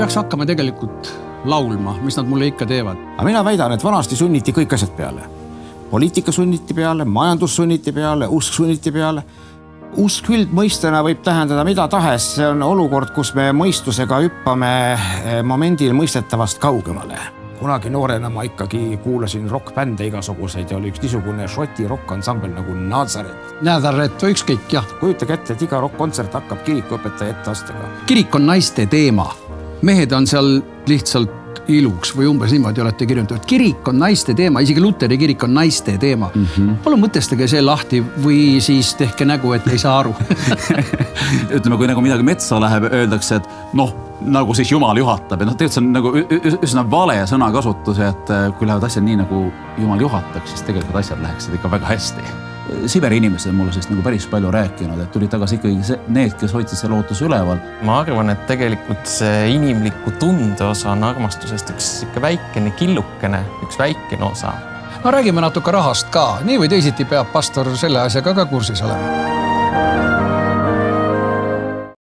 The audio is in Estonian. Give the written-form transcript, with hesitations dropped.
peaks hakkama tegelikult laulma, mis nad mulle ikka teevad. Aga mina väidan, et vanasti sunniti kõik asjad peale. Poliitika sunniti peale, majandus sunniti peale, usk sunniti peale. Usk üldmõistena võib tähendada mida tahes. See on olukord, kus me mõistusega hüppame momendil mõistetavast kaugemale. Kunagi noorena ma ikkagi kuulasin rockbände igasuguseid ja oli üks niisugune šoti rockansambel nagu Nazaret. Nazaret või ükskõik, jah. Kujutage ette, et iga rockkontsert hakkab kirikuõpetaja etteastega. Kirik on naiste teema. Mehed on seal lihtsalt iluks või umbes niimoodi olete kirjutanud. Kirik on naiste teema, isegi Luteri kirik on naiste teema. Palun mõtestage see lahti või siis tehke nägu, et ei saa aru. Ütleme, kui nagu midagi metsa läheb, öeldakse, et nagu siis Jumal juhatab. Ja tegelikult see on nagu üsna vale sõnakasutus, et kui lähevad asjad nii, nagu Jumal juhataks, siis tegelikult asjad läheksid ikka väga hästi. Siberi inimesed on mulle siis nagu päris palju rääkinud, et tuli tagasi ikkagi need, kes hoidsid see lootus üleval. Ma arvan, et tegelikult see inimliku tunde osa on armastusest üks ikka väikene killukene, üks väikene osa. No räägime natuke rahast ka. Nii või teisiti peab pastor selle asjaga ka kursis olema.